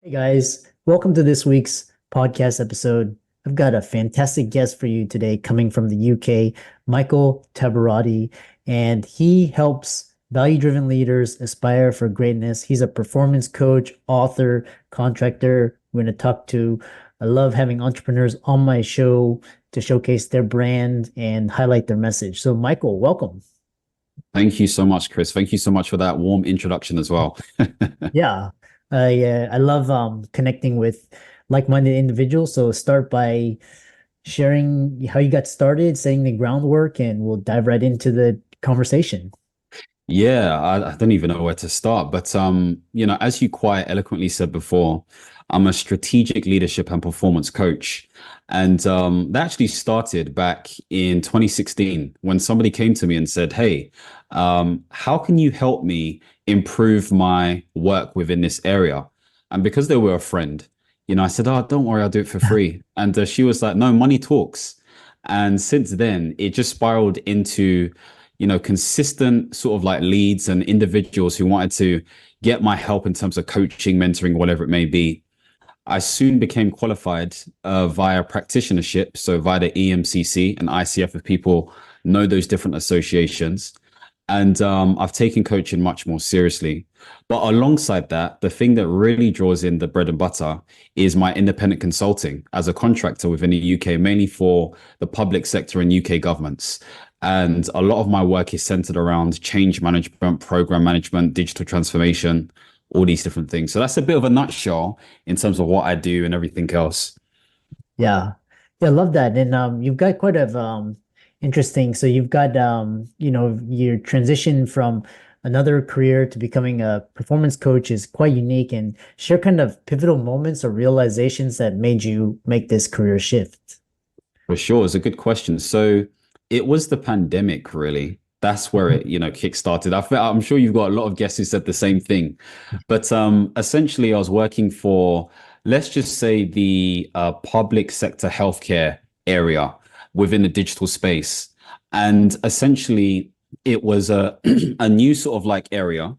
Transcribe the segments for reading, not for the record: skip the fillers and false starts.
Hey guys, welcome to this week's podcast episode. I've got a fantastic guest for you today coming from the UK, Michael Tabirade, and he helps value-driven leaders aspire for greatness. He's a performance coach, author, contractor. We're going to talk to. I love having entrepreneurs on my show to showcase their brand and highlight their message. So, Michael, welcome. Thank you so much, Chris. Thank you so much for that warm introduction as well. Yeah, I love connecting with like-minded individuals. So start by sharing how you got started, setting the groundwork, and we'll dive right into the conversation. Yeah, I don't even know where to start, but as you quite eloquently said before, I'm a strategic leadership and performance coach. And that actually started back in 2016 when somebody came to me and said, "Hey, how can you help me improve my work within this area?" And because they were a friend, I said, "Oh, don't worry, I'll do it for free." And she was like, "No, money talks." And since then, it just spiraled into consistent sort of like leads and individuals who wanted to get my help in terms of coaching, mentoring, whatever it may be. I soon became qualified via practitionership, so via the EMCC and ICF, if people know those different associations. And I've taken coaching much more seriously. But alongside that, the thing that really draws in the bread and butter is my independent consulting as a contractor within the UK, mainly for the public sector and UK governments. And a lot of my work is centered around change management, program management, digital transformation, all these different things. So that's a bit of a nutshell in terms of what I do and everything else. Yeah. Yeah, I love that. And you've got quite a interesting. So you've got your transition from another career to becoming a performance coach is quite unique, and share kind of pivotal moments or realizations that made you make this career shift. For sure, it's a good question. So it was the pandemic, really. That's where it, kick-started. I'm sure you've got a lot of guests who said the same thing. But essentially, I was working for, let's just say, the public sector healthcare area within the digital space. And essentially, it was a, a new sort of like area.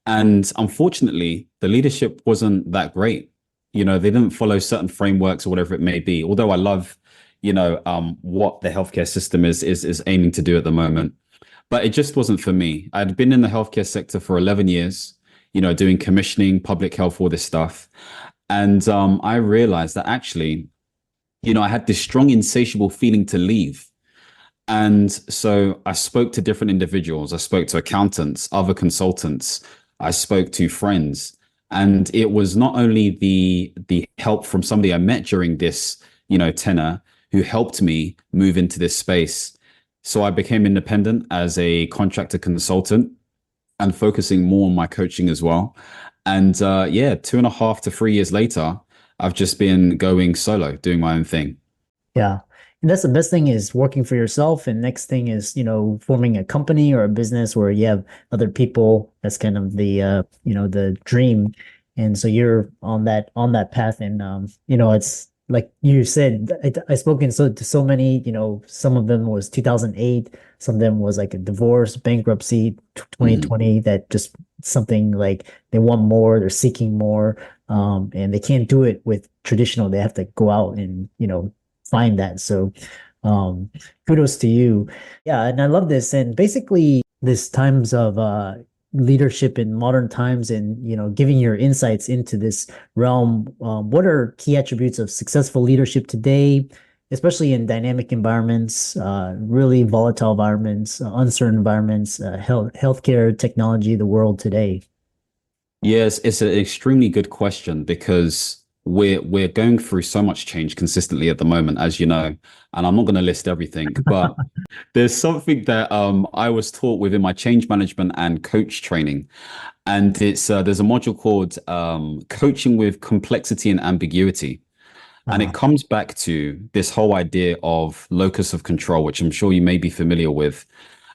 And unfortunately, the leadership wasn't that great. They didn't follow certain frameworks or whatever it may be. Although I love, what the healthcare system is aiming to do at the moment. But it just wasn't for me. I'd been in the healthcare sector for 11 years, doing commissioning, public health, all this stuff. And I realized that actually, I had this strong, insatiable feeling to leave. And so I spoke to different individuals. I spoke to accountants, other consultants. I spoke to friends. And it was not only the help from somebody I met during this, tenor who helped me move into this space. So I became independent as a contractor consultant and focusing more on my coaching as well. And yeah, 2.5 to 3 years later, I've just been going solo, doing my own thing. Yeah. And that's the best thing is working for yourself. And next thing is, forming a company or a business where you have other people. That's kind of the dream. And so you're on that path. And it's like you said, I spoken to so many, some of them was 2008, some of them was like a divorce, bankruptcy, Mhm. 2020, that just something like they want more, they're seeking more. And they can't do it with traditional. They have to go out and, find that. So um kudos to you. Yeah, and I love this. And basically this times of leadership in modern times and giving your insights into this realm. What are key attributes of successful leadership today, especially in dynamic environments, really volatile environments, uncertain environments, healthcare, technology, the world today? Yes, it's an extremely good question because we're going through so much change consistently at the moment, as you know, and I'm not going to list everything, but there's something that I was taught within my change management and coach training, and it's there's a module called coaching with complexity and ambiguity, and uh, it comes back to this whole idea of locus of control, which I'm sure you may be familiar with,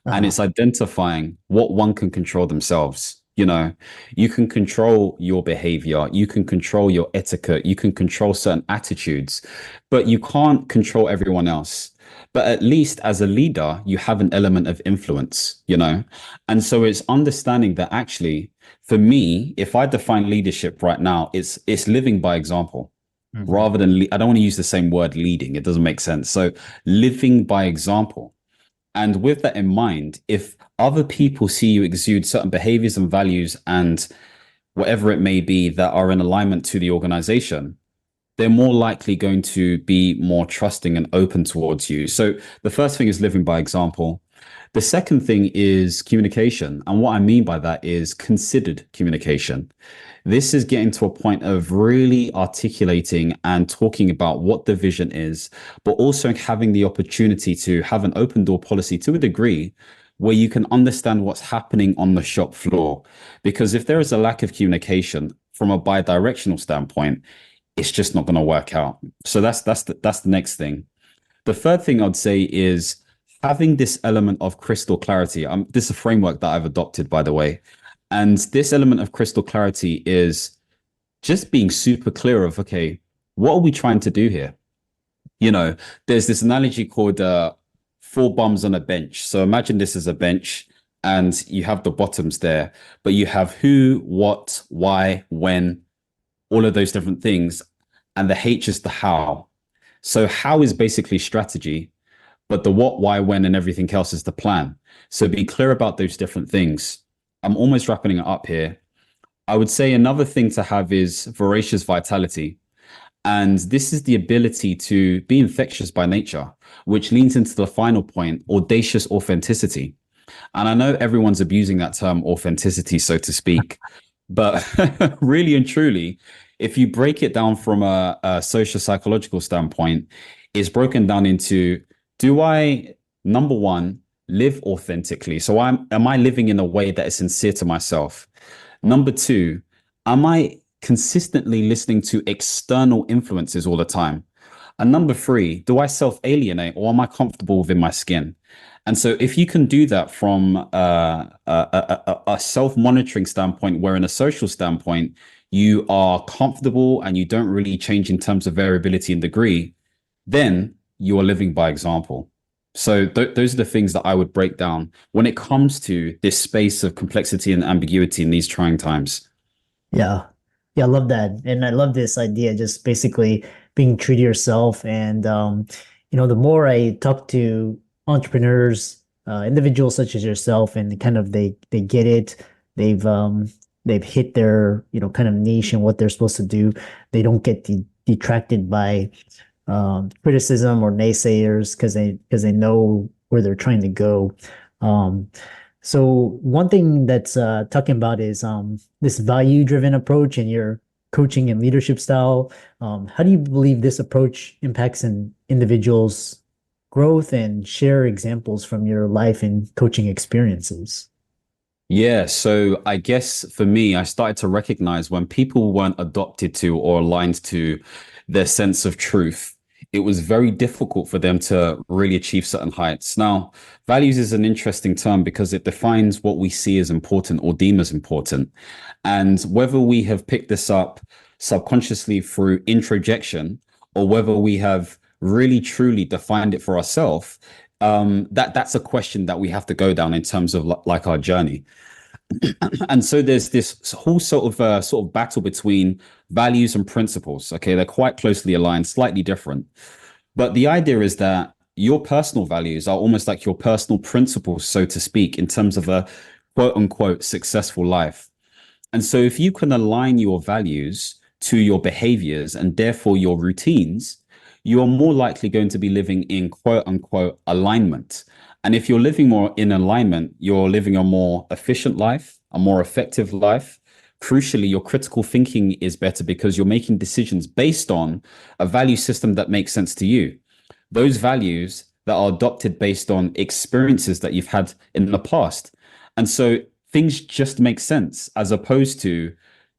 and uh, it's identifying what one can control themselves. You can control your behavior, you can control your etiquette, you can control certain attitudes, but you can't control everyone else. But at least as a leader, you have an element of influence. And so it's understanding that actually For me, if I define leadership right now, it's living by example Mhm. rather than I don't want to use the same word leading. It doesn't make sense. So living by example. And with that in mind, if other people see you exude certain behaviors and values and whatever it may be that are in alignment to the organization, they're more likely going to be more trusting and open towards you. So the first thing is living by example. The second thing is communication. And what I mean by that is considered communication. This is getting to a point of really articulating and talking about what the vision is, but also having the opportunity to have an open door policy to a degree where you can understand what's happening on the shop floor. Because if there is a lack of communication from a bi-directional standpoint, it's just not going to work out. So that's the next thing. The third thing I'd say is having this element of crystal clarity. This is a framework that I've adopted, by the way. And this element of crystal clarity is just being super clear of, okay, what are we trying to do here? You know, there's this analogy called four bums on a bench. So imagine this is a bench and you have the bottoms there, but you have who, what, why, when, all of those different things. And the H is the how. So how is basically strategy, but the what, why, when, and everything else is the plan. So be clear about those different things. I'm almost wrapping it up here. I would say another thing to have is voracious vitality. And this is the ability to be infectious by nature, which leans into the final point, audacious authenticity. And I know everyone's abusing that term authenticity, so to speak, but really and truly, if you break it down from a social psychological standpoint, it's broken down into, do I, number one, live authentically? So am I living in a way that is sincere to myself? Number two, am I consistently listening to external influences all the time? And number three, do I self-alienate or am I comfortable within my skin? And so if you can do that from a self-monitoring standpoint, where in a social standpoint, you are comfortable and you don't really change in terms of variability and degree, then you are living by example. So those are the things that I would break down when it comes to this space of complexity and ambiguity in these trying times. Yeah. Yeah, I love that. And I love this idea, just basically being true to yourself. And the more I talk to entrepreneurs, individuals such as yourself, and kind of they get it, they've hit their, kind of niche and what they're supposed to do. They don't get detracted by criticism or naysayers because they know where they're trying to go. Um, so one thing that's talking about is this value-driven approach in your coaching and leadership style. How do you believe this approach impacts an individual's growth, and share examples from your life and coaching experiences? Yeah, so I guess for me, I started to recognize when people weren't adopted to or aligned to their sense of truth, it was very difficult for them to really achieve certain heights. Now, values is an interesting term because it defines what we see as important or deem as important. And whether we have picked this up subconsciously through introjection or whether we have really truly defined it for ourselves, that's a question that we have to go down in terms of like our journey. And so there's this whole sort of battle between values and principles. Okay, they're quite closely aligned, slightly different. But the idea is that your personal values are almost like your personal principles, so to speak, in terms of a quote unquote successful life. And so if you can align your values to your behaviors and therefore your routines, you are more likely going to be living in quote unquote alignment. And if you're living more in alignment, you're living a more efficient life, a more effective life. Crucially, your critical thinking is better because you're making decisions based on a value system that makes sense to you. Those values that are adopted based on experiences that you've had in the past. And so things just make sense as opposed to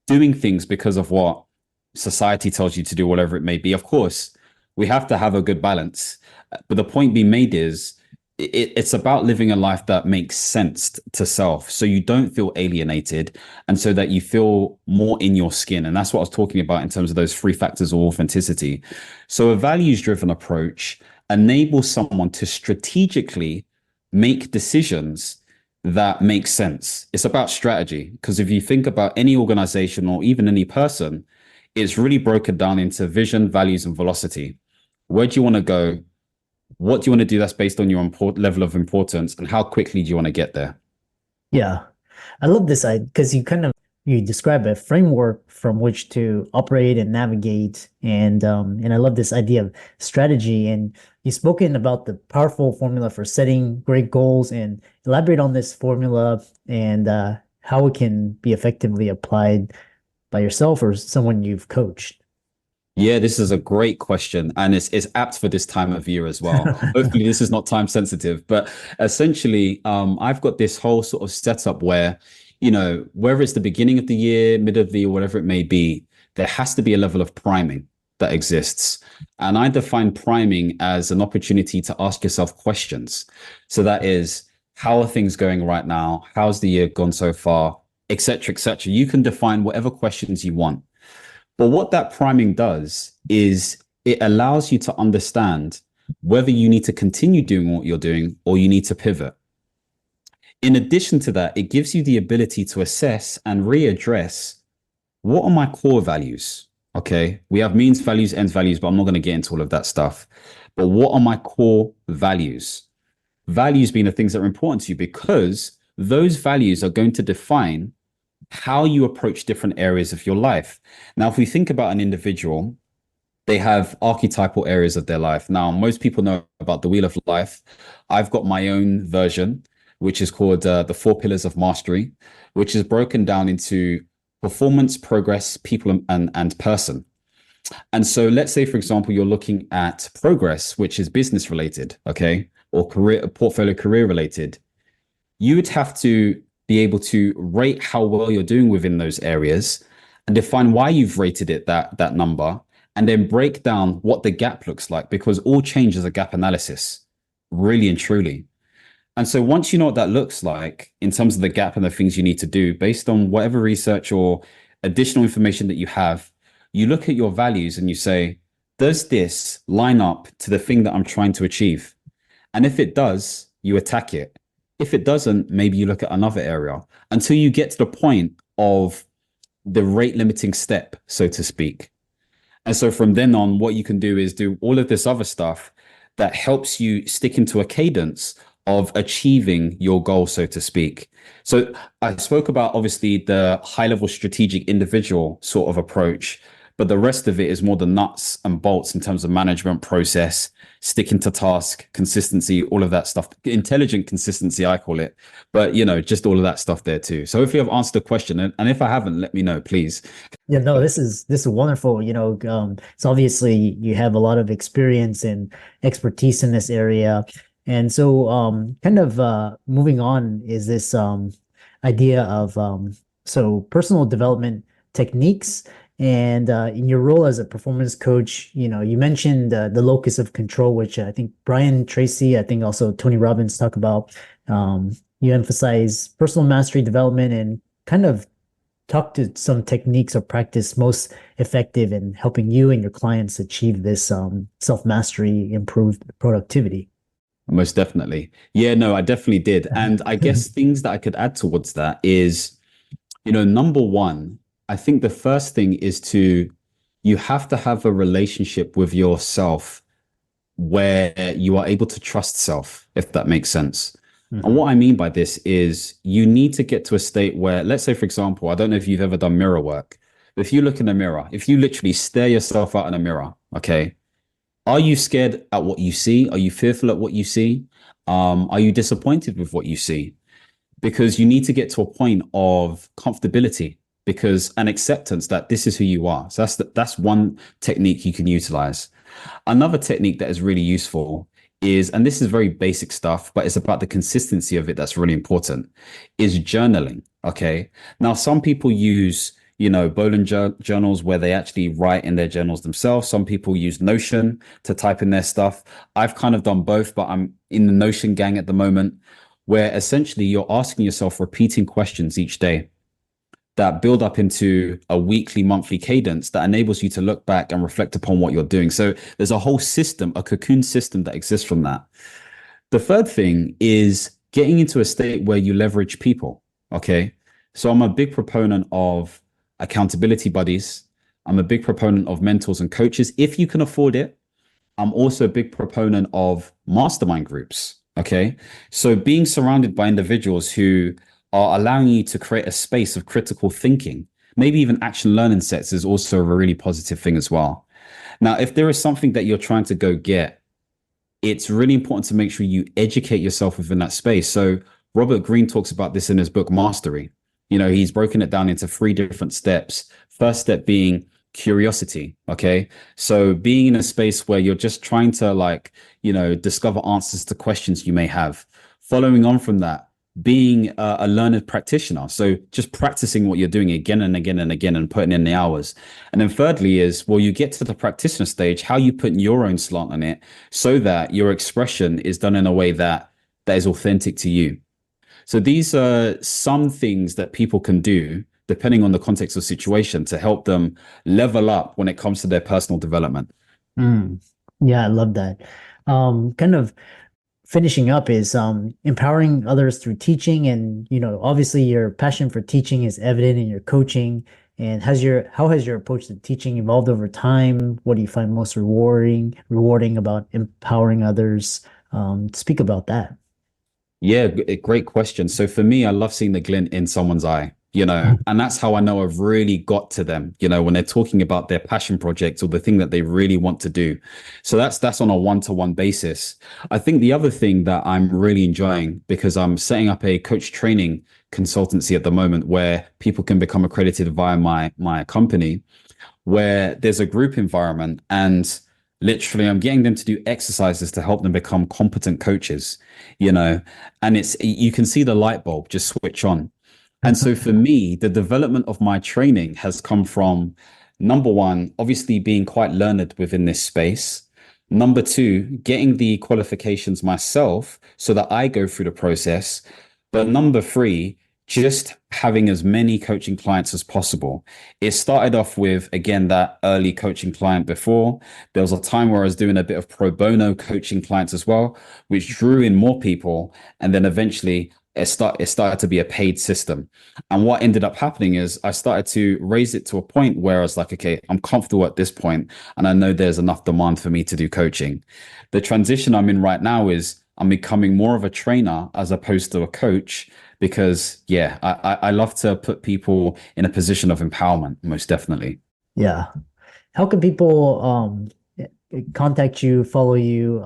doing things because of what society tells you to do, whatever it may be. Of course, we have to have a good balance. But the point being made is it's about living a life that makes sense to self. So you don't feel alienated and so that you feel more in your skin. And that's what I was talking about in terms of those three factors of authenticity. So a values driven approach enables someone to strategically make decisions that makes sense. It's about strategy. Because if you think about any organization or even any person, it's really broken down into vision, values, and velocity. Where do you want to go? What do you want to do that's based on your level of importance? And how quickly do you want to get there? Yeah. I love this idea because you describe a framework from which to operate and navigate, and I love this idea of strategy. And you've spoken about the powerful formula for setting great goals, and elaborate on this formula and how it can be effectively applied by yourself or someone you've coached. Yeah, this is a great question, and it's apt for this time of year as well. Hopefully, this is not time sensitive, but essentially, I've got this whole sort of setup where, whether it's the beginning of the year, mid of the year, whatever it may be, there has to be a level of priming that exists, and I define priming as an opportunity to ask yourself questions. So that is, how are things going right now? How's the year gone so far, etc., etc. You can define whatever questions you want. But what that priming does is it allows you to understand whether you need to continue doing what you're doing or you need to pivot. In addition to that, it gives you the ability to assess and readdress, what are my core values? Okay. We have means values, ends values, but I'm not going to get into all of that stuff. But what are my core values? Values being the things that are important to you, because those values are going to define how you approach different areas of your life. Now, if we think about an individual, they have archetypal areas of their life. Now, most people know about the Wheel of Life. I've got my own version, which is called the Four Pillars of Mastery, which is broken down into performance, progress, people, and person. And so let's say, for example, you're looking at progress, which is business related, okay, or portfolio career related. You would have to be able to rate how well you're doing within those areas and define why you've rated it that number, and then break down what the gap looks like, because all change is a gap analysis, really and truly. And so once you know what that looks like in terms of the gap and the things you need to do based on whatever research or additional information that you have, you look at your values and you say, does this line up to the thing that I'm trying to achieve? And if it does, you attack it. If it doesn't, maybe you look at another area until you get to the point of the rate limiting step, so to speak. And so from then on, what you can do is do all of this other stuff that helps you stick into a cadence of achieving your goal, so to speak. So I spoke about obviously the high level strategic individual sort of approach, but the rest of it is more the nuts and bolts in terms of management process, sticking to task, consistency, all of that stuff, intelligent consistency, I call it, but just all of that stuff there too. So hopefully I've answered the question. And if I haven't, let me know, please. Yeah, no, this is wonderful. It's obviously you have a lot of experience and expertise in this area. And so kind of moving on is this idea of so personal development techniques. And in your role as a performance coach, you mentioned the locus of control, which I think Brian Tracy, I think also Tony Robbins talk about. You emphasize personal mastery development and kind of talk to some techniques or practice most effective in helping you and your clients achieve this self-mastery, improved productivity. Most definitely. Yeah, no, I definitely did. And I guess things that I could add towards that is, number one, I think the first thing is you have to have a relationship with yourself where you are able to trust self, if that makes sense. Mm-hmm. And what I mean by this is you need to get to a state where, let's say, for example, I don't know if you've ever done mirror work, but if you look in a mirror, if you literally stare yourself out in a mirror, okay, are you scared at what you see? Are you fearful at what you see? Are you disappointed with what you see? Because you need to get to a point of comfortability, because an acceptance that this is who you are. So that's one technique you can utilize. Another technique that is really useful is, and this is very basic stuff, but it's about the consistency of it that's really important, is journaling. Okay. Now, some people use Bolin journals where they actually write in their journals themselves. Some people use Notion to type in their stuff. I've kind of done both, but I'm in the Notion gang at the moment, where essentially you're asking yourself repeating questions each day that build up into a weekly, monthly cadence that enables you to look back and reflect upon what you're doing. So there's a whole system, a cocoon system that exists from that. The third thing is getting into a state where you leverage people. Okay. So I'm a big proponent of accountability buddies. I'm a big proponent of mentors and coaches if you can afford it. I'm also a big proponent of mastermind groups. Okay. So being surrounded by individuals who are allowing you to create a space of critical thinking, maybe even action learning sets is also a really positive thing as well. Now, if there is something that you're trying to go get, it's really important to make sure you educate yourself within that space. So Robert Greene talks about this in his book, Mastery. He's broken it down into three different steps. First step being curiosity. Okay. So being in a space where you're just trying to discover answers to questions you may have. Following on from that, being a learned practitioner. So just practicing what you're doing again and again and again and putting in the hours. And then thirdly is, well, you get to the practitioner stage, how you put your own slant on it so that your expression is done in a way that is authentic to you. So these are some things that people can do depending on the context or situation to help them level up when it comes to their personal development. Mm. Yeah, I love that. Kind of finishing up is empowering others through teaching, and obviously your passion for teaching is evident in your coaching. And how has your approach to teaching evolved over time? What do you find most rewarding about empowering others? Speak about that. Yeah, great question. So for me, I love seeing the glint in someone's eye, and that's how I know I've really got to them, when they're talking about their passion projects or the thing that they really want to do. So that's on a one-to-one basis. I think the other thing that I'm really enjoying, because I'm setting up a coach training consultancy at the moment where people can become accredited via my company, where there's a group environment and literally I'm getting them to do exercises to help them become competent coaches, and you can see the light bulb just switch on. And so for me, the development of my training has come from, number one, obviously being quite learned within this space. Number two, getting the qualifications myself so that I go through the process. But number three, just having as many coaching clients as possible. It started off with, again, that early coaching client before. There was a time where I was doing a bit of pro bono coaching clients as well, which drew in more people. And then eventually it started to be a paid system. And what ended up happening is I started to raise it to a point where I was like, okay, I'm comfortable at this point, and I know there's enough demand for me to do coaching. The transition I'm in right now is I'm becoming more of a trainer as opposed to a coach, because yeah, I love to put people in a position of empowerment, most definitely. Yeah. How can people contact you, follow you,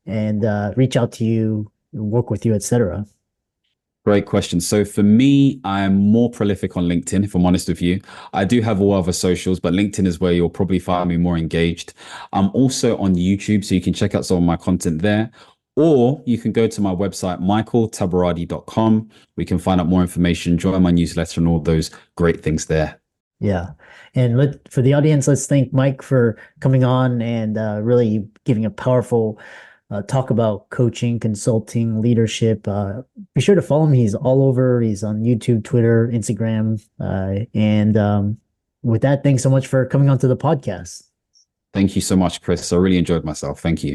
and reach out to you, work with you, etc.? Great question. So for me, I'm more prolific on LinkedIn, if I'm honest with you. I do have all other socials, but LinkedIn is where you'll probably find me more engaged. I'm also on YouTube, so you can check out some of my content there. Or you can go to my website, michaeltabirade.com. We can find out more information, join my newsletter, and all those great things there. Yeah. And for the audience, let's thank Mike for coming on and really giving a powerful talk about coaching, consulting, leadership. Be sure to follow him. He's all over. He's on YouTube, Twitter, Instagram. And with that, thanks so much for coming on to the podcast. Thank you so much, Chris. I really enjoyed myself. Thank you.